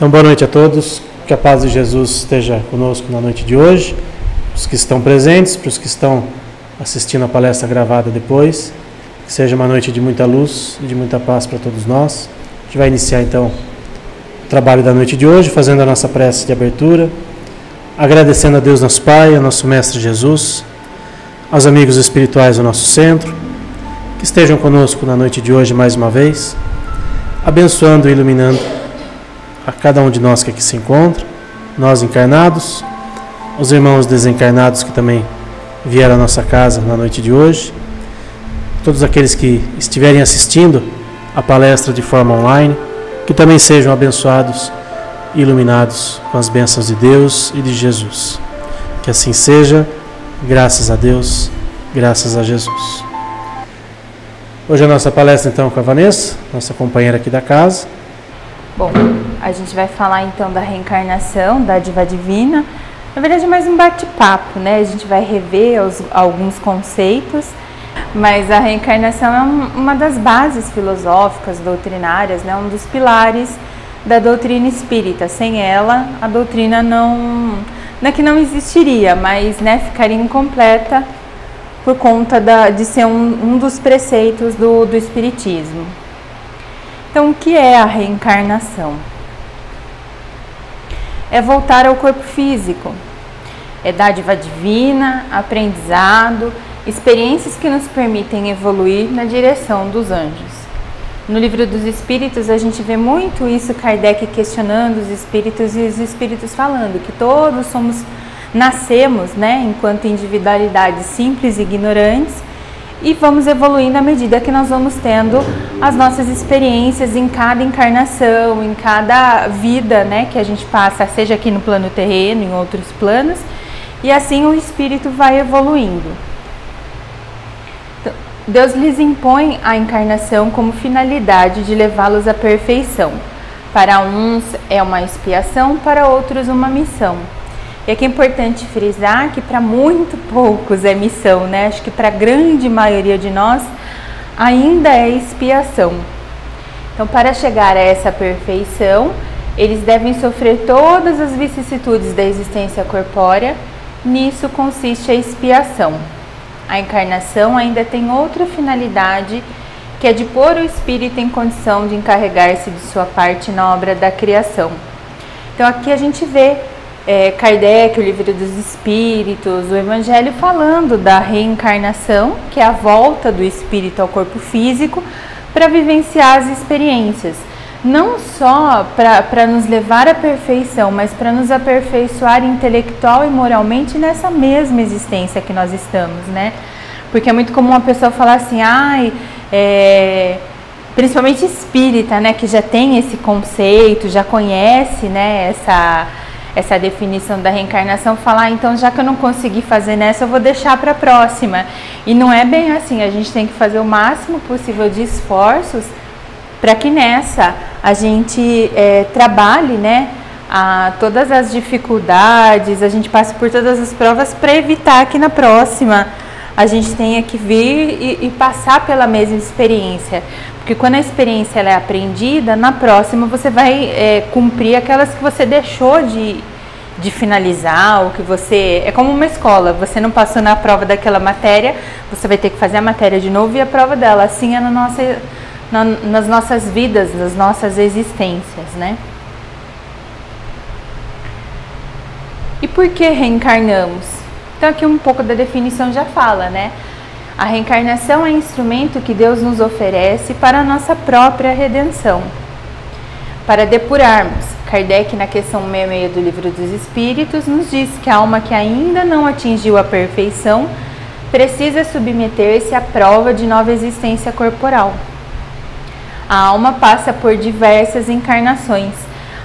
Então, boa noite a todos, que a paz de Jesus esteja conosco na noite de hoje, para os que estão presentes, para os que estão assistindo a palestra gravada depois, que seja uma noite de muita luz e de muita paz para todos nós. A gente vai iniciar então o trabalho da noite de hoje, fazendo a nossa prece de abertura, agradecendo a Deus nosso Pai, a nosso Mestre Jesus, aos amigos espirituais do nosso centro, que estejam conosco na noite de hoje mais uma vez, abençoando e iluminando a cada um de nós que aqui se encontra, nós encarnados, os irmãos desencarnados que também vieram à nossa casa na noite de hoje, todos aqueles que estiverem assistindo a palestra de forma online, que também sejam abençoados e iluminados com as bênçãos de Deus e de Jesus. Que assim seja, graças a Deus, graças a Jesus. Hoje a nossa palestra então com a Vanessa, nossa companheira aqui da casa. Bom, a gente vai falar então da reencarnação, da dádiva divina. Na verdade é mais um bate-papo, né? A gente vai rever alguns conceitos, mas a reencarnação é uma das bases filosóficas, doutrinárias, né? Um dos pilares da doutrina espírita. Sem ela, a doutrina não é que não existiria, mas, né, ficaria incompleta por conta de ser um dos preceitos do espiritismo. Então, o que é a reencarnação? É voltar ao corpo físico. É dádiva divina, aprendizado, experiências que nos permitem evoluir na direção dos anjos. No Livro dos Espíritos, a gente vê muito isso, Kardec questionando os espíritos e os espíritos falando que todos nascemos, né, enquanto individualidades simples e ignorantes, e vamos evoluindo à medida que nós vamos tendo as nossas experiências em cada encarnação, em cada vida, né, que a gente passa, seja aqui no plano terreno, em outros planos, e assim o espírito vai evoluindo. Então, Deus lhes impõe a encarnação como finalidade de levá-los à perfeição. Para uns é uma expiação, para outros uma missão. E aqui é importante frisar que para muito poucos é missão, né? Acho que para a grande maioria de nós ainda é expiação. Então, para chegar a essa perfeição, eles devem sofrer todas as vicissitudes da existência corpórea. Nisso consiste a expiação. A encarnação ainda tem outra finalidade, que é de pôr o espírito em condição de encarregar-se de sua parte na obra da criação. Então, aqui a gente vê Kardec, o Livro dos Espíritos, o Evangelho falando da reencarnação, que é a volta do espírito ao corpo físico para vivenciar as experiências. Não só para nos levar à perfeição, mas para nos aperfeiçoar intelectual e moralmente nessa mesma existência que nós estamos, né? Porque é muito comum a pessoa falar assim, principalmente espírita, né, que já tem esse conceito, já conhece, né, essa definição da reencarnação, falar, então já que eu não consegui fazer nessa, eu vou deixar para a próxima. E não é bem assim, a gente tem que fazer o máximo possível de esforços para que nessa a gente trabalhe, né, todas as dificuldades, a gente passe por todas as provas para evitar que na próxima a gente tenha que vir e passar pela mesma experiência. Porque quando a experiência ela é aprendida, na próxima você vai cumprir aquelas que você deixou de finalizar, ou que você... É como uma escola, você não passou na prova daquela matéria, você vai ter que fazer a matéria de novo e a prova dela. Assim é nas nossas vidas, nas nossas existências, né? E por que reencarnamos? Então aqui um pouco da definição já fala, né? A reencarnação é instrumento que Deus nos oferece para a nossa própria redenção. Para depurarmos, Kardec, na questão 66 do Livro dos Espíritos, nos diz que a alma que ainda não atingiu a perfeição precisa submeter-se à prova de nova existência corporal. A alma passa por diversas encarnações.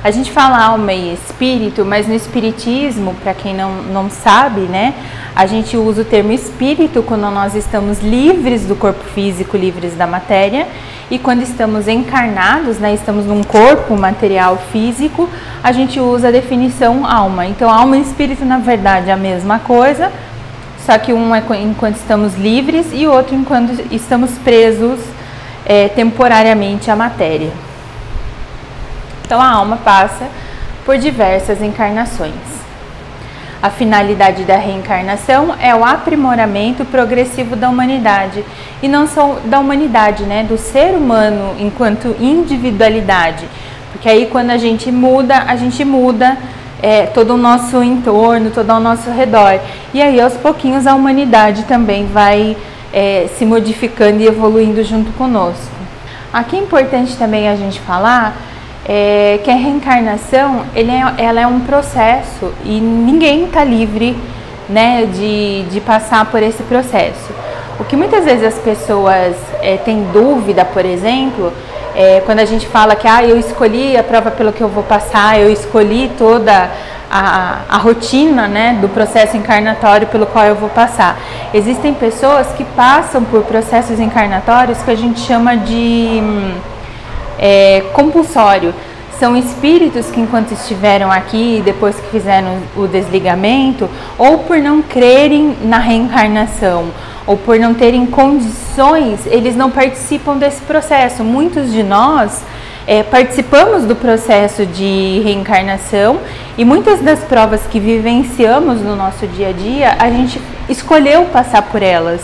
A gente fala alma e espírito, mas no espiritismo, para quem não sabe, né, a gente usa o termo espírito quando nós estamos livres do corpo físico, livres da matéria, e quando estamos encarnados, né, estamos num corpo material físico, a gente usa a definição alma. Então, alma e espírito, na verdade, é a mesma coisa, só que um é enquanto estamos livres e o outro enquanto estamos presos temporariamente à matéria. Então a alma passa por diversas encarnações. A finalidade da reencarnação é o aprimoramento progressivo da humanidade, e não só da humanidade, né, do ser humano enquanto individualidade, porque aí quando a gente muda todo o nosso entorno, todo ao nosso redor, e aí aos pouquinhos a humanidade também vai se modificando e evoluindo junto conosco. Aqui é importante também a gente falar que a reencarnação ela é um processo e ninguém está livre, né, de passar por esse processo. O que muitas vezes as pessoas têm dúvida, por exemplo, quando a gente fala que eu escolhi a prova pelo que eu vou passar, eu escolhi toda a rotina, né, do processo encarnatório pelo qual eu vou passar. Existem pessoas que passam por processos encarnatórios que a gente chama de compulsório. São espíritos que, enquanto estiveram aqui, depois que fizeram o desligamento, ou por não crerem na reencarnação, ou por não terem condições, eles não participam desse processo. Muitos de nós participamos do processo de reencarnação, e muitas das provas que vivenciamos no nosso dia a dia, a gente escolheu passar por elas,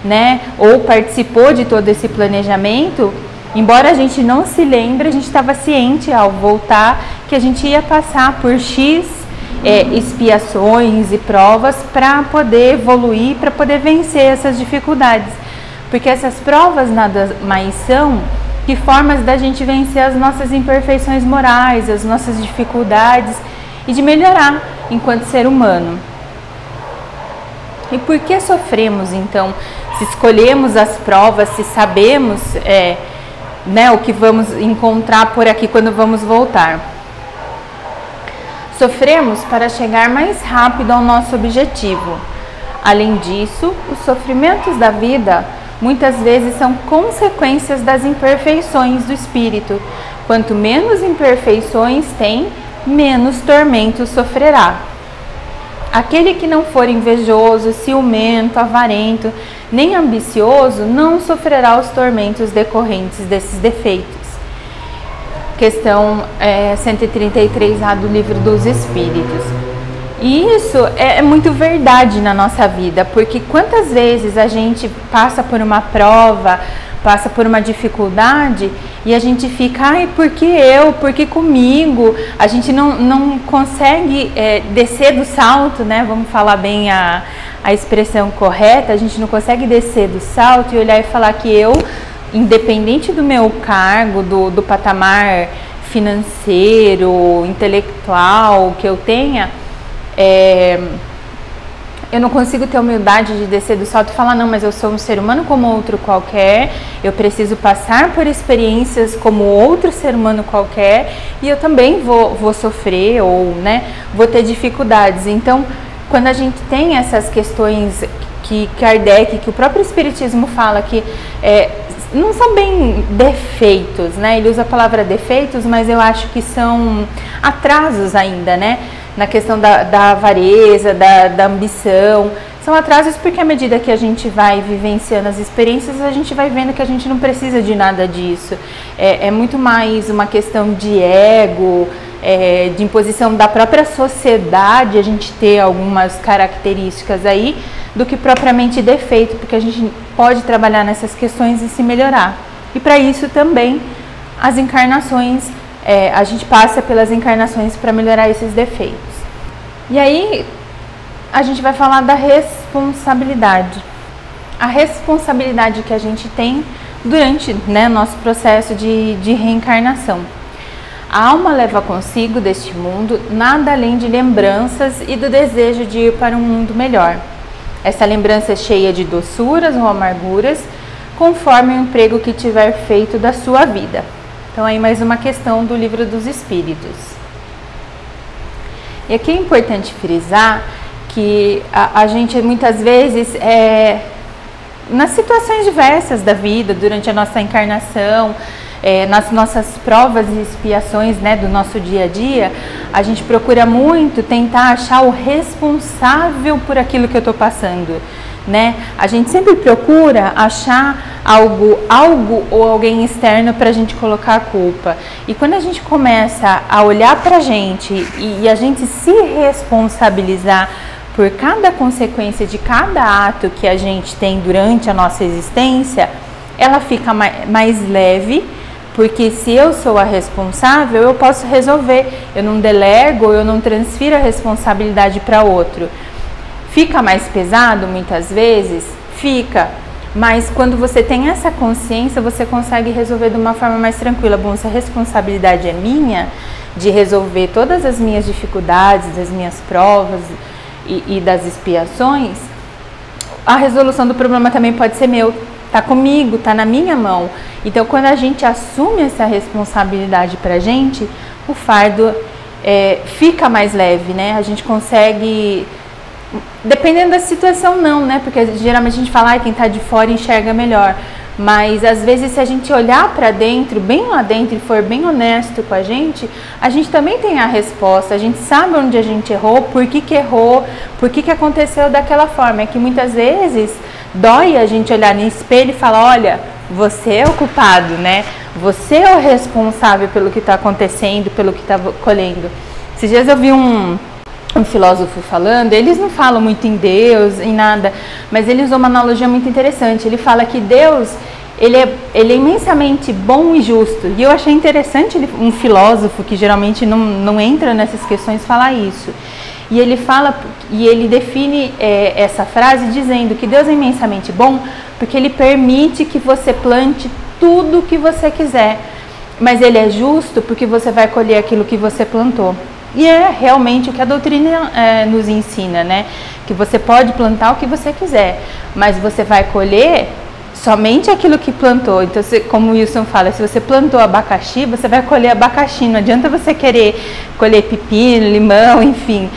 né? Ou participou de todo esse planejamento. Embora a gente não se lembre, a gente estava ciente ao voltar que a gente ia passar por X expiações e provas para poder evoluir, para poder vencer essas dificuldades. Porque essas provas nada mais são que formas da gente vencer as nossas imperfeições morais, as nossas dificuldades e de melhorar enquanto ser humano. E por que sofremos então? Se escolhemos as provas, se sabemos o que vamos encontrar por aqui quando vamos voltar. Sofremos para chegar mais rápido ao nosso objetivo. Além disso, os sofrimentos da vida muitas vezes são consequências das imperfeições do espírito. Quanto menos imperfeições tem, menos tormentos sofrerá. Aquele que não for invejoso, ciumento, avarento, nem ambicioso, não sofrerá os tormentos decorrentes desses defeitos. Questão 133A do Livro dos Espíritos. E isso é muito verdade na nossa vida, porque quantas vezes a gente passa por uma prova, passa por uma dificuldade e a gente fica, por que eu, por que comigo? A gente não consegue descer do salto, né? Vamos falar bem a expressão correta, a gente não consegue descer do salto e olhar e falar que eu, independente do meu cargo, do patamar financeiro, intelectual que eu tenha, eu não consigo ter humildade de descer do salto e falar, não, mas eu sou um ser humano como outro qualquer, eu preciso passar por experiências como outro ser humano qualquer e eu também vou sofrer ou, né, vou ter dificuldades. Então, quando a gente tem essas questões que Kardec, que o próprio Espiritismo fala que não são bem defeitos, né? Ele usa a palavra defeitos, mas eu acho que são atrasos ainda, né? Na questão da avareza, da ambição. São atrasos porque à medida que a gente vai vivenciando as experiências, a gente vai vendo que a gente não precisa de nada disso. É muito mais uma questão de ego, de imposição da própria sociedade, a gente ter algumas características aí, do que propriamente defeito, porque a gente pode trabalhar nessas questões e se melhorar. E para isso também as encarnações, a gente passa pelas encarnações para melhorar esses defeitos. E aí a gente vai falar da responsabilidade. A responsabilidade que a gente tem durante, né, nosso processo de reencarnação. A alma leva consigo deste mundo nada além de lembranças e do desejo de ir para um mundo melhor. Essa lembrança é cheia de doçuras ou amarguras, conforme o emprego que tiver feito da sua vida. Então aí mais uma questão do Livro dos Espíritos. E aqui é importante frisar que a gente muitas vezes, nas situações diversas da vida, durante a nossa encarnação, nas nossas provas e expiações, né, do nosso dia a dia, a gente procura muito tentar achar o responsável por aquilo que eu estou passando, né? A gente sempre procura achar algo ou alguém externo para a gente colocar a culpa. E quando a gente começa a olhar para a gente e a gente se responsabilizar por cada consequência de cada ato que a gente tem durante a nossa existência, ela fica mais leve, porque se eu sou a responsável, eu posso resolver. Eu não delego, eu não transfiro a responsabilidade para outro. Fica mais pesado muitas vezes? Fica. Mas quando você tem essa consciência, você consegue resolver de uma forma mais tranquila. Bom, se a responsabilidade é minha, de resolver todas as minhas dificuldades, das minhas provas e das expiações, a resolução do problema também pode ser meu. Tá comigo, tá na minha mão. Então, quando a gente assume essa responsabilidade pra gente, o fardo fica mais leve, né? A gente consegue... Dependendo da situação, não, né? Porque geralmente a gente fala, quem tá de fora enxerga melhor. Mas, às vezes, se a gente olhar para dentro, bem lá dentro, e for bem honesto com a gente também tem a resposta. A gente sabe onde a gente errou, por que errou, por que aconteceu daquela forma. É que muitas vezes dói a gente olhar no espelho e falar, olha, você é o culpado, né? Você é o responsável pelo que está acontecendo, pelo que está colhendo. Esses dias eu vi um filósofo falando, eles não falam muito em Deus, em nada, mas ele usou uma analogia muito interessante. Ele fala que Deus, ele é imensamente bom e justo. E eu achei interessante um filósofo que geralmente não entra nessas questões falar isso. E ele fala, e ele define essa frase dizendo que Deus é imensamente bom porque Ele permite que você plante tudo o que você quiser. Mas Ele é justo porque você vai colher aquilo que você plantou. E é realmente o que a doutrina nos ensina, né? Que você pode plantar o que você quiser, mas você vai colher somente aquilo que plantou. Então, como o Wilson fala, se você plantou abacaxi, você vai colher abacaxi. Não adianta você querer colher pepino, limão, enfim.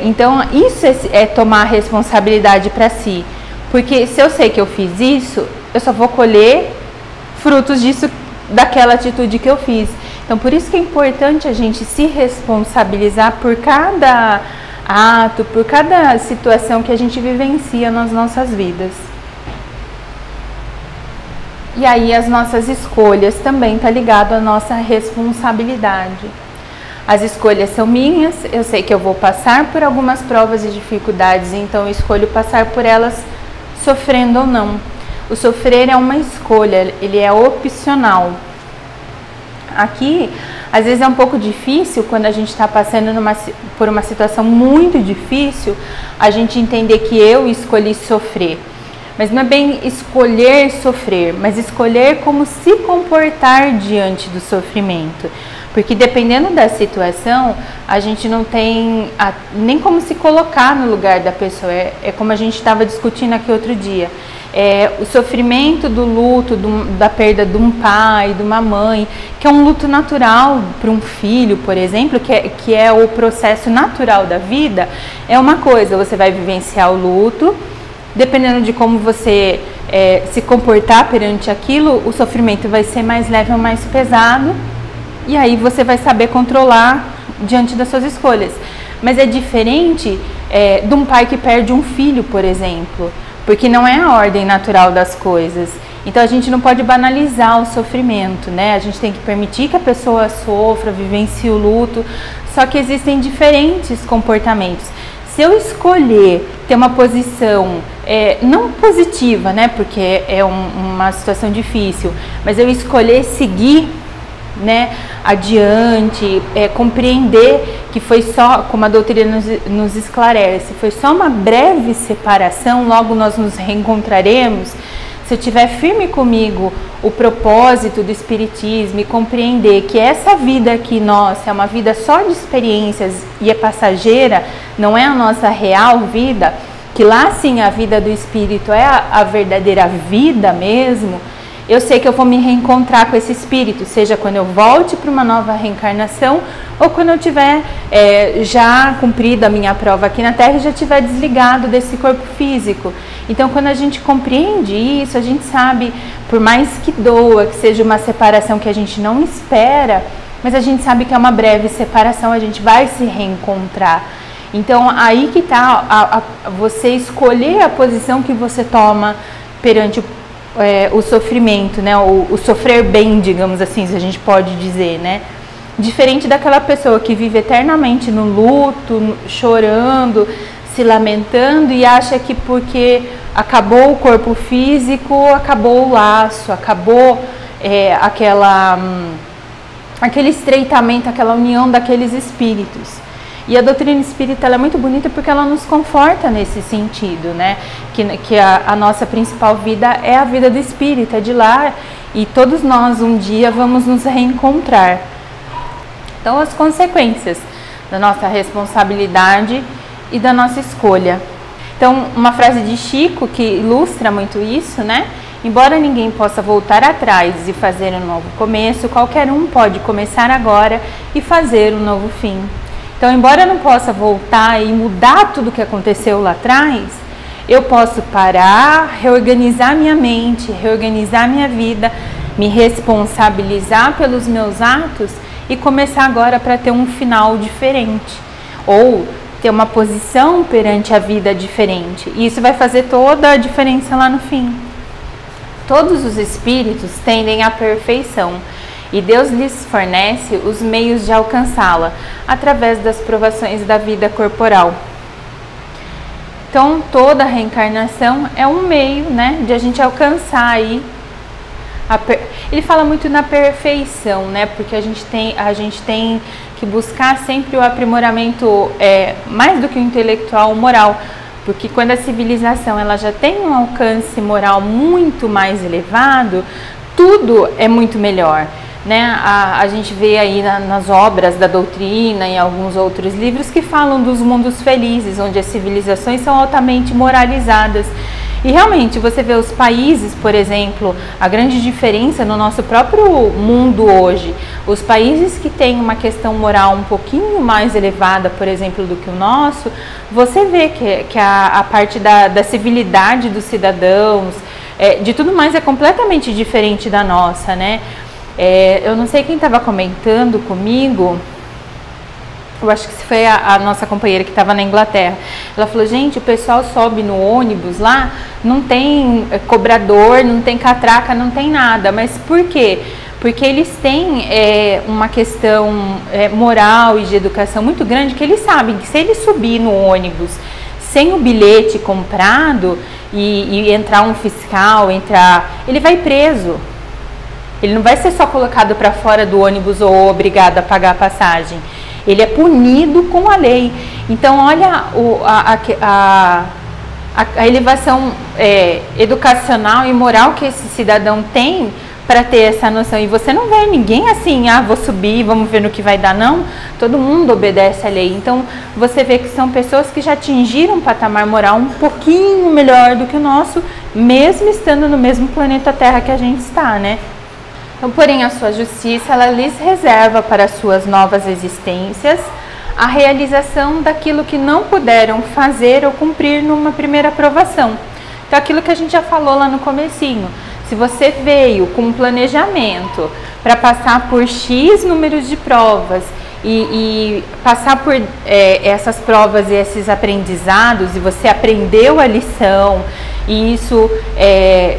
Então, isso é tomar a responsabilidade para si. Porque se eu sei que eu fiz isso, eu só vou colher frutos disso, daquela atitude que eu fiz. Então, por isso que é importante a gente se responsabilizar por cada ato, por cada situação que a gente vivencia nas nossas vidas. E aí as nossas escolhas também tá ligado à nossa responsabilidade. As escolhas são minhas, eu sei que eu vou passar por algumas provas e dificuldades, então eu escolho passar por elas sofrendo ou não. O sofrer é uma escolha, ele é opcional. Aqui, às vezes é um pouco difícil, quando a gente está passando por uma situação muito difícil, a gente entender que eu escolhi sofrer. Mas não é bem escolher sofrer, mas escolher como se comportar diante do sofrimento. Porque dependendo da situação, a gente não tem nem como se colocar no lugar da pessoa. É como a gente estava discutindo aqui outro dia. O sofrimento do luto, da perda de um pai, de uma mãe, que é um luto natural para um filho, por exemplo, que é o processo natural da vida, é uma coisa. Você vai vivenciar o luto, dependendo de como você se comportar perante aquilo, o sofrimento vai ser mais leve ou mais pesado, e aí você vai saber controlar diante das suas escolhas. Mas é diferente de um pai que perde um filho, por exemplo, porque não é a ordem natural das coisas. Então a gente não pode banalizar o sofrimento, né? A gente tem que permitir que a pessoa sofra, vivencie o luto, só que existem diferentes comportamentos. Se eu escolher ter uma posição não positiva, né? Porque é uma situação difícil, mas eu escolher seguir, né, adiante, compreender que foi só, como a doutrina nos esclarece, foi só uma breve separação, logo nós nos reencontraremos. Se eu tiver firme comigo o propósito do Espiritismo e compreender que essa vida aqui nossa é uma vida só de experiências e é passageira, não é a nossa real vida, que lá sim a vida do Espírito é a verdadeira vida mesmo, eu sei que eu vou me reencontrar com esse espírito, seja quando eu volte para uma nova reencarnação ou quando eu tiver já cumprido a minha prova aqui na Terra e já tiver desligado desse corpo físico. Então, quando a gente compreende isso, a gente sabe, por mais que doa, que seja uma separação que a gente não espera, mas a gente sabe que é uma breve separação, a gente vai se reencontrar. Então aí que está você escolher a posição que você toma perante o sofrimento, né? O sofrer bem, digamos assim, se a gente pode dizer, né? Diferente daquela pessoa que vive eternamente no luto, chorando, se lamentando e acha que porque acabou o corpo físico, acabou o laço, acabou aquele estreitamento, aquela união daqueles espíritos. E a doutrina espírita ela é muito bonita porque ela nos conforta nesse sentido, né? Que a nossa principal vida é a vida do espírito, é de lá, e todos nós um dia vamos nos reencontrar. Então, as consequências da nossa responsabilidade e da nossa escolha. Então, uma frase de Chico que ilustra muito isso, né? Embora ninguém possa voltar atrás e fazer um novo começo, qualquer um pode começar agora e fazer um novo fim. Então, embora eu não possa voltar e mudar tudo o que aconteceu lá atrás, eu posso parar, reorganizar minha mente, reorganizar minha vida, me responsabilizar pelos meus atos e começar agora para ter um final diferente, ou ter uma posição perante a vida diferente. E isso vai fazer toda a diferença lá no fim. Todos os espíritos tendem à perfeição e Deus lhes fornece os meios de alcançá-la através das provações da vida corporal. Então, toda a reencarnação é um meio, né, de a gente alcançar aí. Ele fala muito na perfeição, né, porque a gente tem que buscar sempre o aprimoramento, mais do que o intelectual, o moral. Porque quando a civilização ela já tem um alcance moral muito mais elevado, tudo é muito melhor. Né? A gente vê aí nas obras da doutrina e alguns outros livros que falam dos mundos felizes, onde as civilizações são altamente moralizadas. E realmente você vê os países, por exemplo, a grande diferença no nosso próprio mundo hoje, os países que têm uma questão moral um pouquinho mais elevada, por exemplo, do que o nosso, você vê que a parte da civilidade dos cidadãos, de tudo mais é completamente diferente da nossa, né? Eu não sei quem estava comentando comigo, eu acho que foi a nossa companheira que estava na Inglaterra. Ela falou, gente, o pessoal sobe no ônibus lá, não tem cobrador, não tem catraca, não tem nada. Mas por quê? Porque eles têm uma questão moral e de educação muito grande, que eles sabem que se ele subir no ônibus sem o bilhete comprado e entrar um fiscal, ele vai preso. Ele não vai ser só colocado para fora do ônibus ou obrigado a pagar a passagem. Ele é punido com a lei. Então, olha a elevação educacional e moral que esse cidadão tem para ter essa noção. E você não vê ninguém assim, vou subir, vamos ver no que vai dar, não. Todo mundo obedece à lei. Então, você vê que são pessoas que já atingiram um patamar moral um pouquinho melhor do que o nosso, mesmo estando no mesmo planeta Terra que a gente está, né? Então, porém, a sua justiça, ela lhes reserva para suas novas existências a realização daquilo que não puderam fazer ou cumprir numa primeira provação. Então, aquilo que a gente já falou lá no comecinho, se você veio com um planejamento para passar por X números de provas e passar por essas provas e esses aprendizados, e você aprendeu a lição, e isso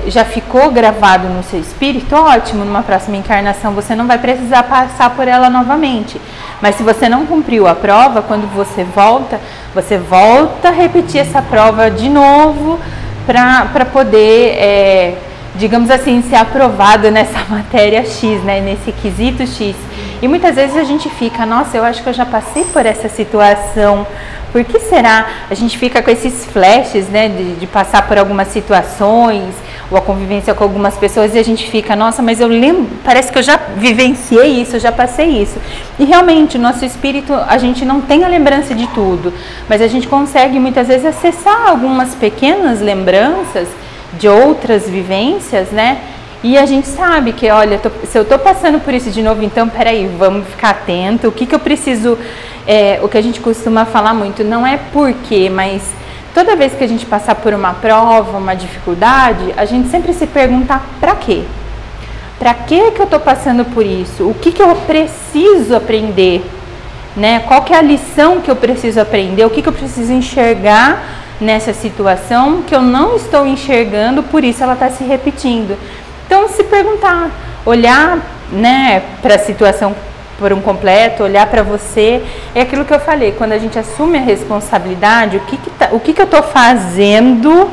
já ficou gravado no seu espírito, ótimo, numa próxima encarnação você não vai precisar passar por ela novamente. Mas se você não cumpriu a prova, quando você volta a repetir essa prova de novo para poder, digamos assim, ser aprovado nessa matéria X, né, nesse quesito X. E muitas vezes a gente fica, nossa, eu acho que eu já passei por essa situação, por que será? A gente fica com esses flashes, né, de passar por algumas situações, ou a convivência com algumas pessoas, e a gente fica, nossa, mas eu lembro, parece que eu já vivenciei isso, eu já passei isso. E realmente, o nosso espírito, a gente não tem a lembrança de tudo, mas a gente consegue muitas vezes acessar algumas pequenas lembranças de outras vivências, né? E a gente sabe que, olha, se eu estou passando por isso de novo, então, peraí, vamos ficar atento, o que eu preciso, o que a gente costuma falar muito, não é porquê, mas toda vez que a gente passar por uma prova, uma dificuldade, a gente sempre se pergunta, para quê? Para que eu estou passando por isso? O que eu preciso aprender? né? Qual que é a lição que eu preciso aprender? O que eu preciso enxergar nessa situação que eu não estou enxergando, por isso ela está se repetindo. Então, se perguntar, olhar, né, para a situação por um completo, olhar para você, é aquilo que eu falei, quando a gente assume a responsabilidade, o que eu estou fazendo,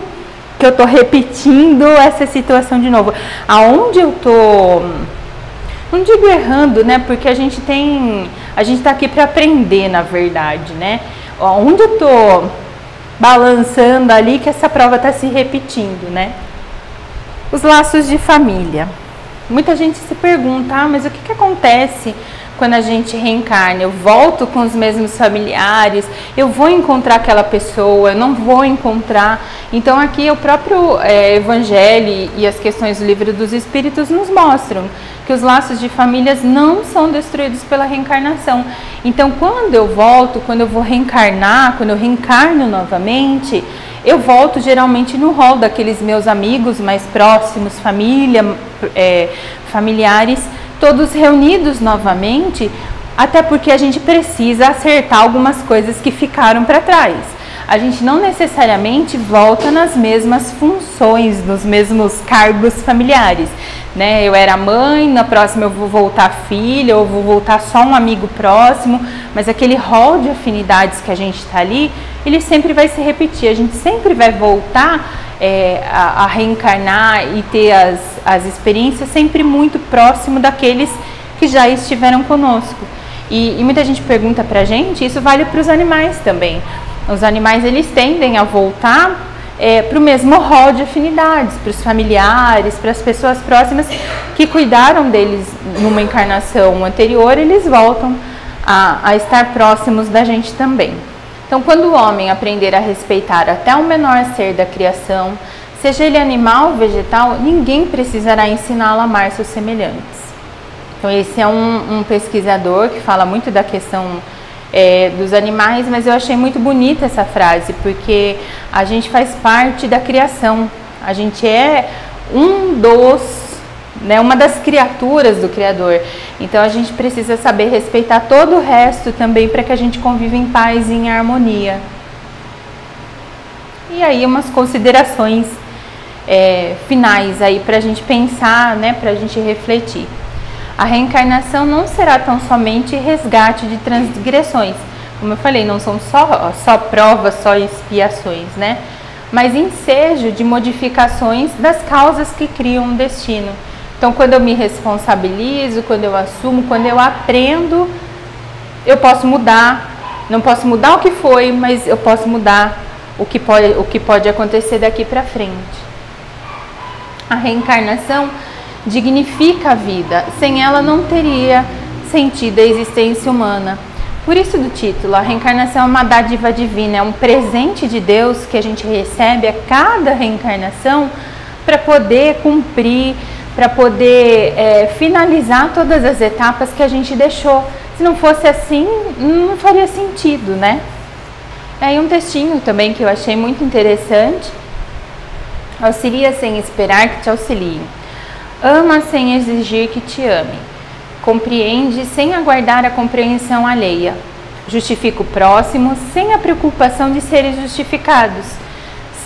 que eu estou repetindo essa situação de novo, aonde eu estou, não digo errando, né, porque a gente está aqui para aprender, na verdade, né, onde eu estou balançando ali que essa prova está se repetindo, né. Os laços de família. Muita gente se pergunta, mas o que acontece quando a gente reencarna? Eu volto com os mesmos familiares, eu vou encontrar aquela pessoa, eu não vou encontrar. Então aqui o próprio Evangelho e as questões do Livro dos Espíritos nos mostram que os laços de famílias não são destruídos pela reencarnação. Então quando eu volto, quando eu vou reencarnar, quando eu reencarno novamente, eu volto geralmente no rol daqueles meus amigos mais próximos, familiares, todos reunidos novamente, até porque a gente precisa acertar algumas coisas que ficaram para trás. A gente não necessariamente volta nas mesmas funções, nos mesmos cargos familiares, né? Eu era mãe, na próxima eu vou voltar filha, ou vou voltar só um amigo próximo, mas aquele rol de afinidades que a gente está ali, ele sempre vai se repetir, a gente sempre vai voltar a reencarnar e ter as experiências sempre muito próximo daqueles que já estiveram conosco. E muita gente pergunta pra gente, isso vale para os animais também. Os animais, eles tendem a voltar para o mesmo rol de afinidades, para os familiares, para as pessoas próximas que cuidaram deles numa encarnação anterior, eles voltam a estar próximos da gente também. Então, quando o homem aprender a respeitar até o menor ser da criação, seja ele animal ou vegetal, ninguém precisará ensiná-lo a amar seus semelhantes. Então, esse é um pesquisador que fala muito da questão dos animais, mas eu achei muito bonita essa frase, porque a gente faz parte da criação, a gente é uma das criaturas do Criador, então a gente precisa saber respeitar todo o resto também para que a gente conviva em paz e em harmonia. E aí umas considerações finais aí para a gente pensar, né, para a gente refletir. A reencarnação não será tão somente resgate de transgressões, como eu falei, não são só provas, só expiações, né? Mas ensejo de modificações das causas que criam um destino. Então, quando eu me responsabilizo, quando eu assumo, quando eu aprendo, eu posso mudar. Não posso mudar o que foi, mas eu posso mudar o que pode acontecer daqui para frente. A reencarnação dignifica a vida, sem ela não teria sentido a existência humana. Por isso do título, a reencarnação é uma dádiva divina, é um presente de Deus que a gente recebe a cada reencarnação para poder cumprir, para poder finalizar todas as etapas que a gente deixou. Se não fosse assim, não faria sentido, né? Aí um textinho também que eu achei muito interessante. Auxilia sem esperar que te auxiliem. Ama sem exigir que te ame. Compreende sem aguardar a compreensão alheia. Justifica o próximo sem a preocupação de serem justificados.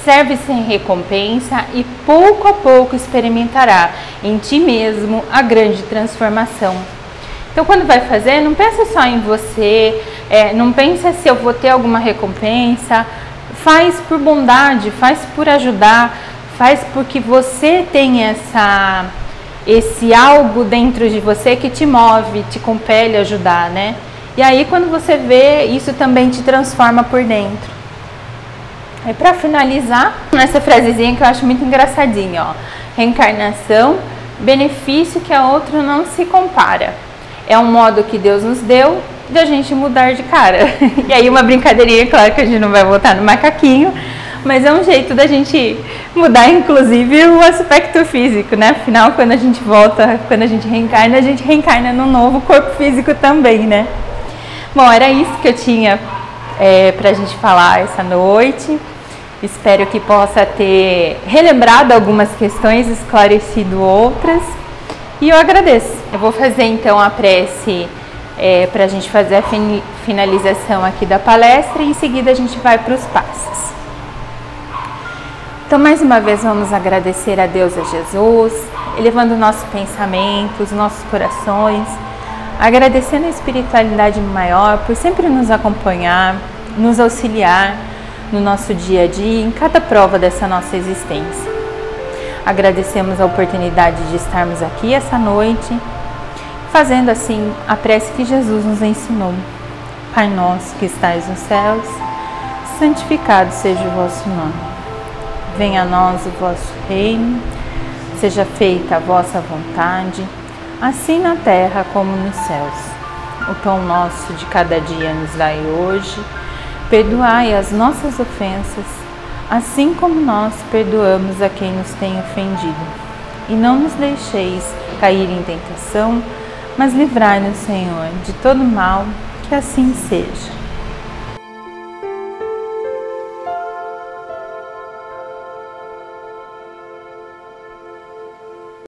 Serve sem recompensa e pouco a pouco experimentará em ti mesmo a grande transformação. Então, quando vai fazer, não pensa só em você, não pensa se eu vou ter alguma recompensa. Faz por bondade, faz por ajudar, faz porque você tem esse algo dentro de você que te move, te compele a ajudar, né? E aí, quando você vê, isso também te transforma por dentro. E para finalizar, nessa frasezinha que eu acho muito engraçadinha, ó. Reencarnação, benefício que a outro não se compara. É um modo que Deus nos deu de a gente mudar de cara. E aí uma brincadeirinha, claro que a gente não vai voltar no macaquinho, mas é um jeito da gente mudar, inclusive, o aspecto físico, né? Afinal, quando a gente volta, quando a gente reencarna num novo corpo físico também, né? Bom, era isso que eu tinha pra gente falar essa noite. Espero que possa ter relembrado algumas questões, esclarecido outras. E eu agradeço. Eu vou fazer então a prece para a gente fazer a finalização aqui da palestra e em seguida a gente vai para os passos. Então, mais uma vez, vamos agradecer a Deus, a Jesus, elevando o nosso pensamento, os nossos corações, agradecendo a espiritualidade maior por sempre nos acompanhar, nos auxiliar no nosso dia a dia, em cada prova dessa nossa existência. Agradecemos a oportunidade de estarmos aqui essa noite, fazendo assim a prece que Jesus nos ensinou. Pai nosso que estais nos céus, santificado seja o vosso nome. Venha a nós o vosso reino, seja feita a vossa vontade, assim na terra como nos céus. O pão nosso de cada dia nos dai hoje, perdoai as nossas ofensas, assim como nós perdoamos a quem nos tem ofendido. E não nos deixeis cair em tentação, mas livrai-nos, Senhor, de todo mal, que assim seja.